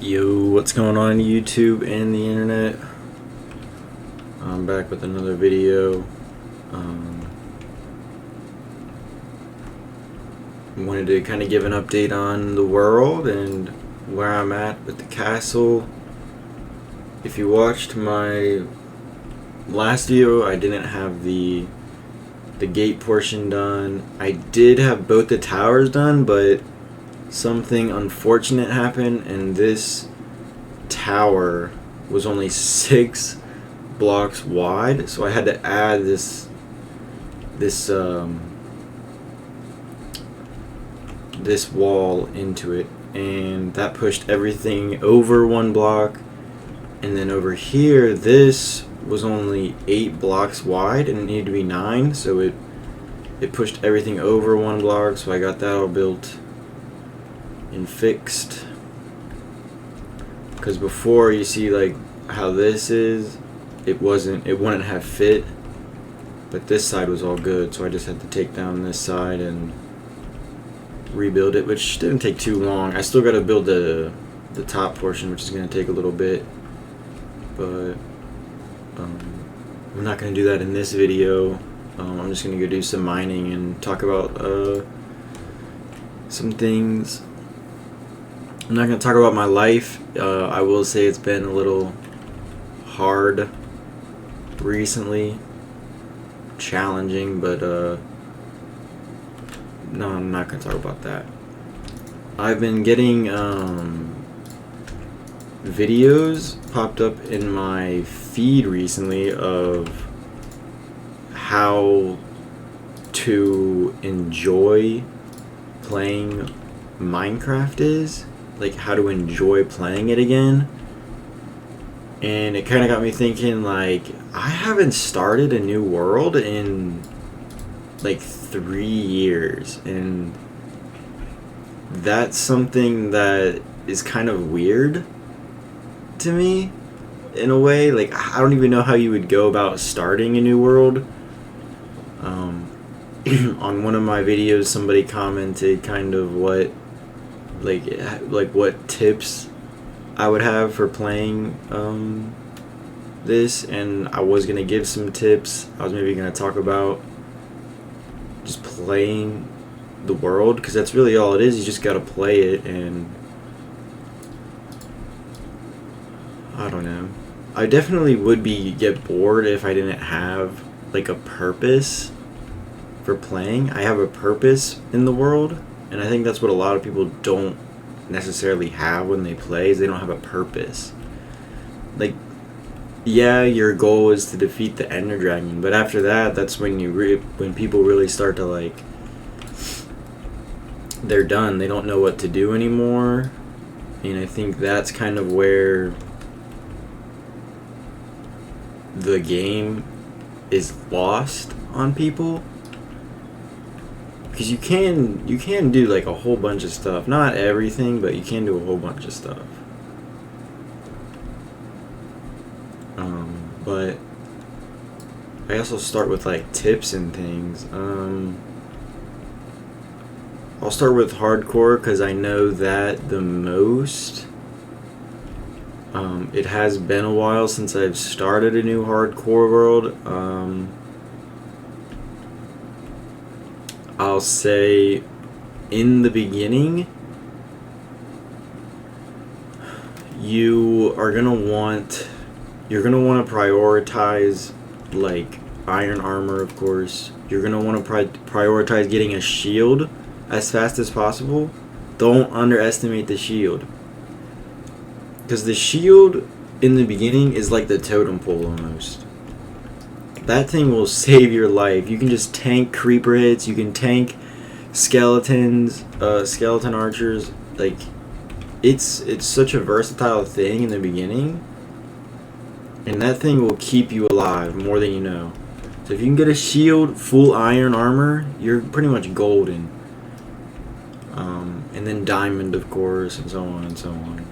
Yo, what's going on YouTube and the internet? I'm back with another video. Wanted to kind of give an update on the world and where I'm at with the castle. If you watched my last video, I didn't have the gate portion done. I did have both the towers done, but something unfortunate happened, and this tower was only 6 blocks wide, so I had to add this wall into it, and that pushed everything over 1 block. And then over here, this was only 8 blocks wide and it needed to be 9, so it pushed everything over 1 block. So I got that all built and fixed, because before, you see like how this is, it wouldn't have fit, but this side was all good, so I just had to take down this side and rebuild it, which didn't take too long. I still got to build the top portion, which is going to take a little bit, but I'm not going to do that in this video. I'm just going to go do some mining and talk about some things. I'm not going to talk about my life. I will say it's been a little hard recently, challenging, but no, I'm not going to talk about that. I've been getting videos popped up in my feed recently of how to enjoy playing Minecraft is, like how to enjoy playing it again. And it kind of got me thinking, like, I haven't started a new world in like 3 years, and that's something that is kind of weird to me in a way. Like, I don't even know how you would go about starting a new world. On one of my videos, somebody commented kind of what what tips I would have for playing this, and I was gonna give some tips. I was maybe gonna talk about just playing the world, because that's really all it is. You just gotta play it, and I don't know. I definitely would get bored if I didn't have like a purpose for playing. I have a purpose in the world, and I think that's what a lot of people don't necessarily have when they play, is they don't have a purpose. Like, yeah, your goal is to defeat the Ender Dragon, but after that, that's when when people really start to, like, they're done. They don't know what to do anymore, and I think that's kind of where the game is lost on people. Because you can do like a whole bunch of stuff. Not everything, but you can do a whole bunch of stuff. But I also start with like tips and things. I'll start with hardcore because I know that the most. It has been a while since I've started a new hardcore world. I'll say in the beginning, you're gonna want to prioritize like iron armor, of course. You're gonna want to prioritize getting a shield as fast as possible. Don't underestimate the shield, because the shield in the beginning is like the totem pole almost. That thing will save your life. You can just tank creeper hits. You can tank skeletons, skeleton archers. Like, it's such a versatile thing in the beginning, and that thing will keep you alive more than you know. So if you can get a shield, full iron armor, you're pretty much golden. And then diamond, of course, and so on and so on.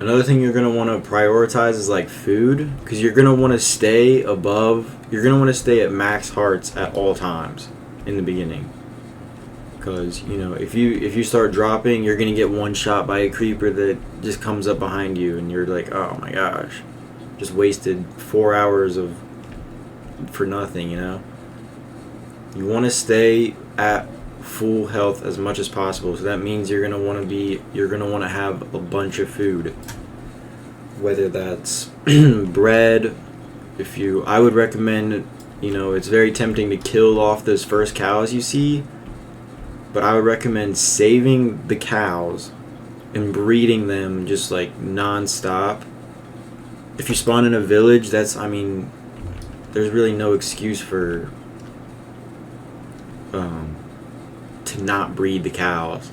Another thing you're going to want to prioritize is like food, because you're going to want to stay at max hearts at all times in the beginning. Because, you know, if you start dropping, you're gonna get one shot by a creeper that just comes up behind you, and you're like, oh my gosh, just wasted 4 hours of for nothing, you know. You want to stay at full health as much as possible, so that means you're gonna want to have a bunch of food, whether that's bread. I would recommend, you know, it's very tempting to kill off those first cows you see. But I would recommend saving the cows and breeding them just like non-stop. If you spawn in a village, there's really no excuse for to not breed the cows.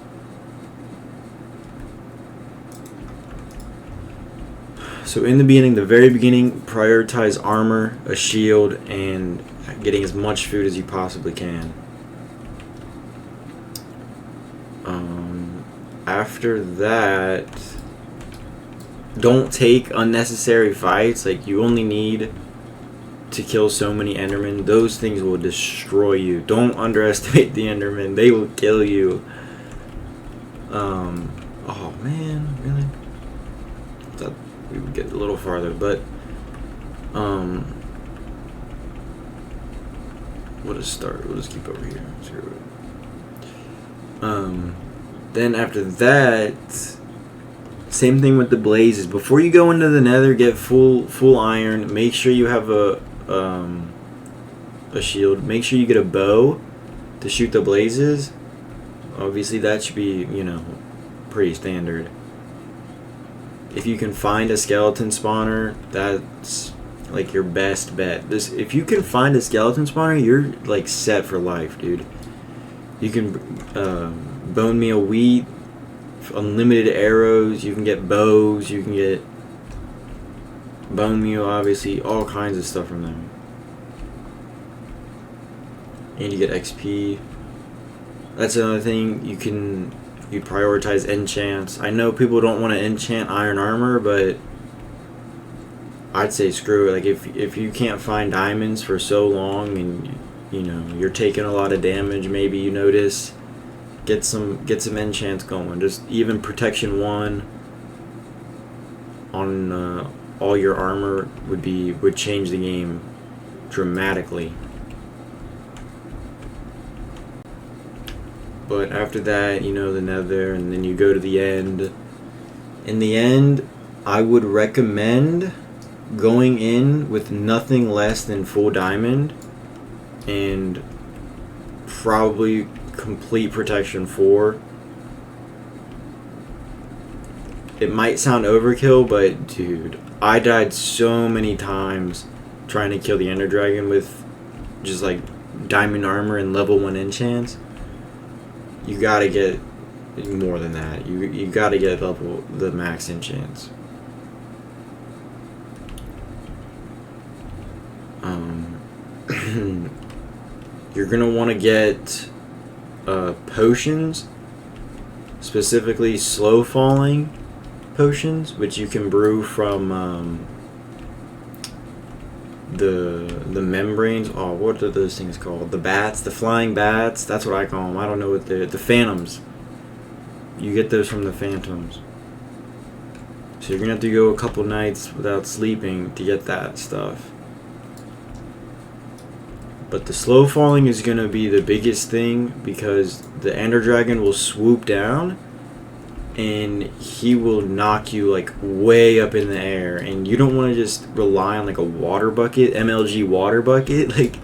So in the very beginning, prioritize armor, a shield, and getting as much food as you possibly can. After that, don't take unnecessary fights. Like, you only need to kill so many Endermen. Those things will destroy you. Don't underestimate the Endermen. They will kill you. Oh man, really? I thought we would get a little farther, but we'll just start. We'll just keep over here. Screw it. Then after that, same thing with the blazes. Before you go into the Nether, get full iron. Make sure you have a shield. Make sure you get a bow to shoot the blazes. Obviously, that should be, you know, pretty standard. If you can find a skeleton spawner, that's like your best bet. If you can find a skeleton spawner, you're like set for life, dude. You can bone meal wheat, unlimited arrows, you can get bows, you can get bone meal, obviously, all kinds of stuff from them. And you get XP. That's another thing. You prioritize enchants. I know people don't want to enchant iron armor, but I'd say screw it. Like, if you can't find diamonds for so long, and you know you're taking a lot of damage, maybe you notice, get some enchants going. Just even protection 1 on all your armor would change the game dramatically. But after that, you know, the Nether, and then you go to the end. In the end, I would recommend going in with nothing less than full diamond and probably complete protection 4. It might sound overkill, but dude, I died so many times trying to kill the Ender Dragon with just like diamond armor and level 1 enchants. You gotta get more than that. You gotta get the max enchants. You're gonna want to get potions, specifically slow falling potions, which you can brew from the membranes. Oh, what are those things called? The bats, the flying bats. That's what I call them. I don't know what the phantoms. You get those from the phantoms. So you're gonna have to go a couple nights without sleeping to get that stuff. But the slow falling is gonna be the biggest thing, because the Ender Dragon will swoop down and he will knock you like way up in the air, and you don't want to just rely on like a water bucket, MLG water bucket. Like,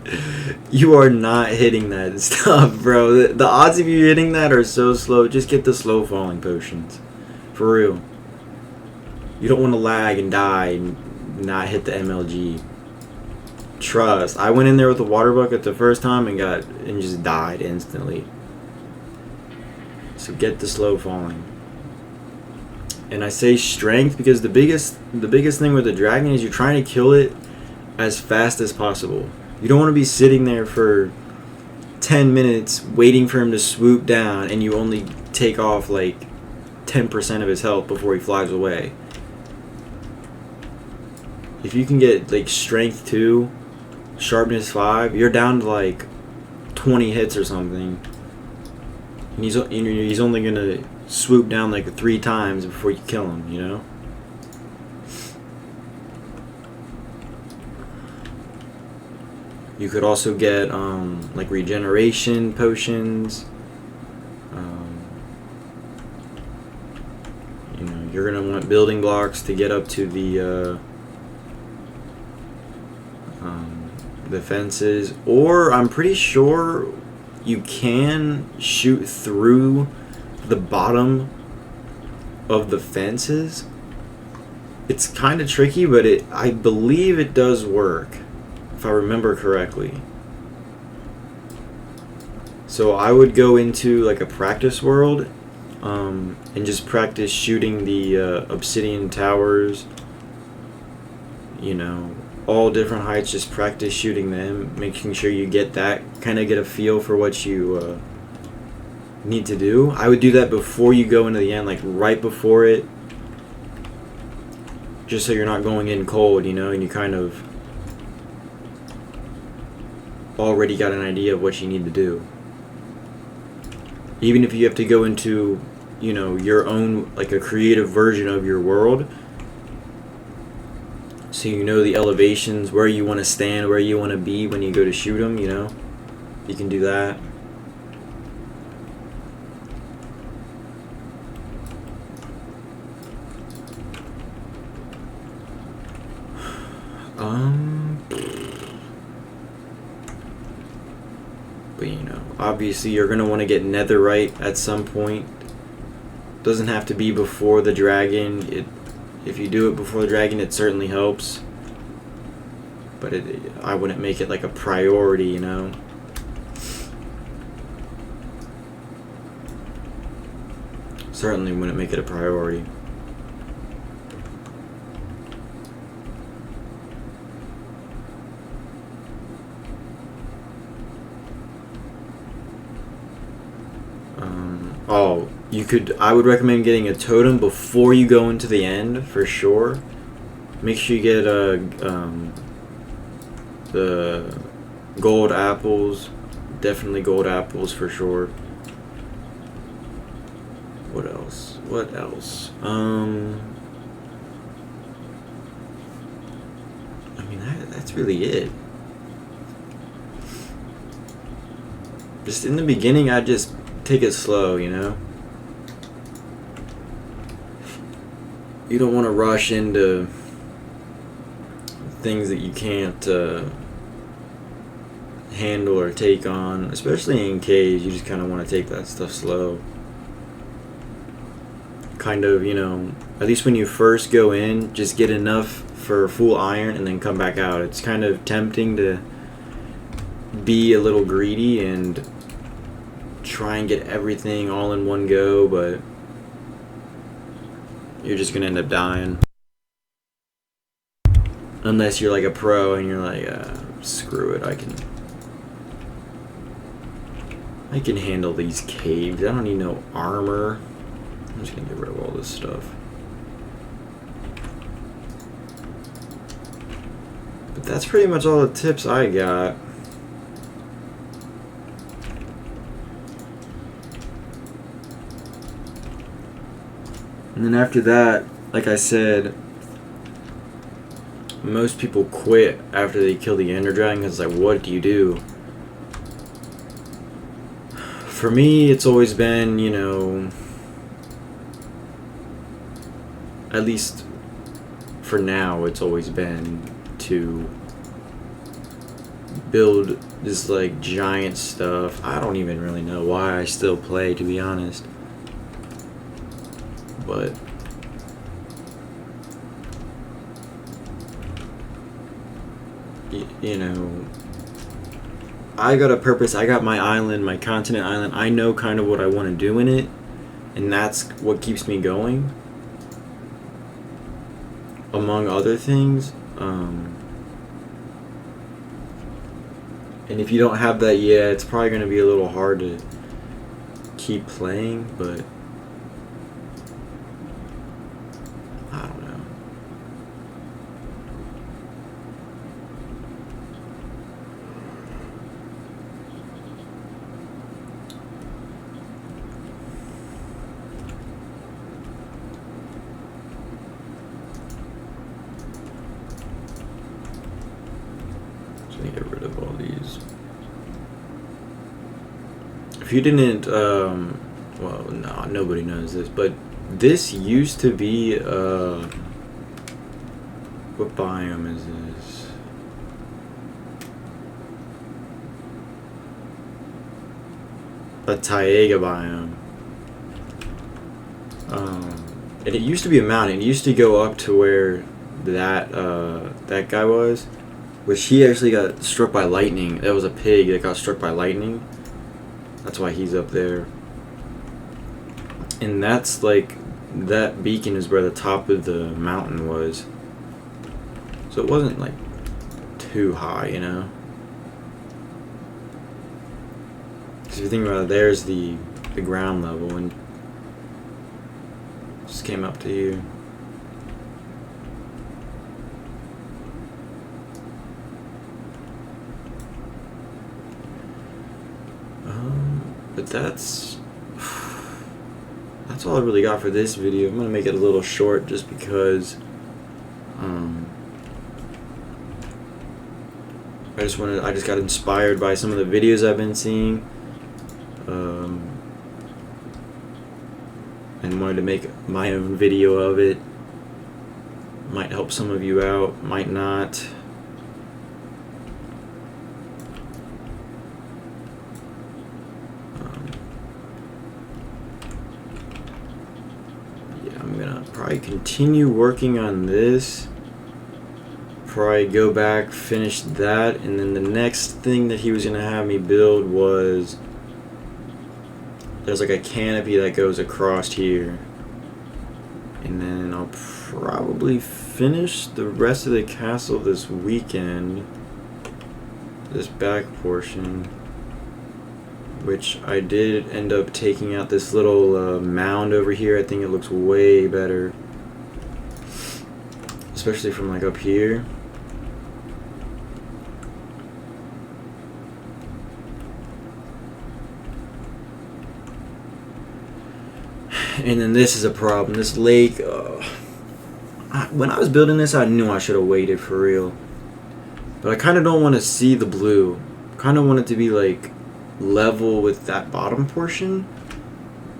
you are not hitting that stuff, bro. The odds of you hitting that are so slow. Just get the slow falling potions, for real. You don't want to lag and die and not hit the MLG. Trust. I went in there with the water bucket the first time and just died instantly. So get the slow falling. And I say strength because the biggest thing with the dragon is you're trying to kill it as fast as possible. You don't want to be sitting there for 10 minutes waiting for him to swoop down and you only take off like 10% of his health before he flies away. If you can get like strength 2, sharpness 5, you're down to like 20 hits or something. And he's only gonna swoop down like 3 times before you kill him, you know? You could also get like regeneration potions. You know, you're gonna want building blocks to get up to the fences, or I'm pretty sure you can shoot through the bottom of the fences. It's kind of tricky, but I believe it does work, if I remember correctly. So I would go into like a practice world and just practice shooting the obsidian towers, you know, all different heights. Just practice shooting them, making sure you get that, kind of get a feel for what you need to do. I would do that before you go into the end, like right before it, just so you're not going in cold, you know, and you kind of already got an idea of what you need to do. Even if you have to go into, you know, your own, like a creative version of your world, so you know the elevations, where you want to stand, where you want to be when you go to shoot them, you know, you can do that. But you know, obviously you're gonna want to get netherite at some point. Doesn't have to be before the dragon. If you do it before the dragon, it certainly helps. But I wouldn't make it like a priority, you know. Certainly wouldn't make it a priority. Oh, I would recommend getting a totem before you go into the end, for sure. Make sure you get the gold apples. Definitely gold apples for sure. What else? I mean, that's really it. Just in the beginning, I just take it slow, you know? You don't want to rush into things that you can't handle or take on, especially in caves. You just kind of want to take that stuff slow. Kind of, you know, at least when you first go in, just get enough for full iron and then come back out. It's kind of tempting to be a little greedy and try and get everything all in one go, but you're just gonna end up dying. Unless you're like a pro and you're like, screw it, I can handle these caves. I don't need no armor. I'm just gonna get rid of all this stuff. But that's pretty much all the tips I got. And then after that, like I said, most people quit after they kill the Ender Dragon because it's like, what do you do? For me, it's always been, you know, at least for now, it's always been to build this like giant stuff. I don't even really know why I still play, to be honest. But you know, I got a purpose. I got my island, my continent island. I know kind of what I want to do in it, and that's what keeps me going, among other things. And if you don't have that yet, it's probably going to be a little hard to keep playing, but I don't know. if you didn't, well, no, nobody knows this, but this used to be, what biome is this? A taiga biome. And it used to be a mountain. It used to go up to where that guy was, which he actually got struck by lightning. That was a pig that got struck by lightning. That's why he's up there. And that's like, that beacon is where the top of the mountain was. So it wasn't like too high, you know? Because if you think about it, there's the ground level, and just came up to here. But that's all I really got for this video. I'm gonna make it a little short just because I just got inspired by some of the videos I've been seeing, and wanted to make my own video of it. Might help some of you out, might not. Yeah, I'm gonna probably continue working on this. Probably go back, finish that, and then the next thing that he was gonna have me build was, there's like a canopy that goes across here, and then I'll probably finish the rest of the castle this weekend, this back portion, which I did end up taking out this little mound over here. I think it looks way better, especially from like up here. And then this is a problem. This lake, when I was building this, I knew I should have waited for real. But I kind of don't want to see the blue. Kind of want it to be like level with that bottom portion,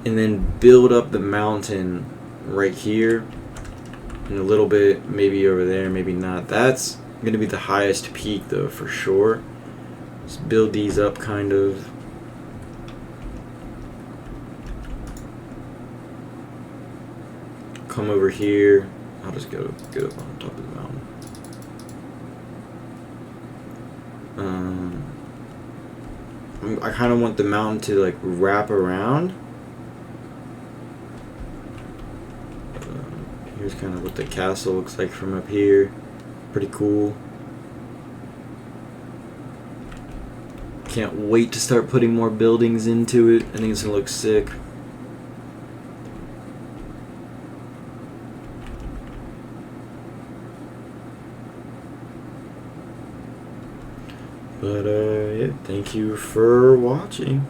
and then build up the mountain right here, and a little bit maybe over there, maybe not. That's going to be the highest peak though, for sure. Just build these up kind of. Come over here. I'll just go up on top of the mountain. I kind of want the mountain to like wrap around. Here's kind of what the castle looks like from up here. Pretty cool. Can't wait to start putting more buildings into it. I think it's gonna look sick. But yeah, thank you for watching.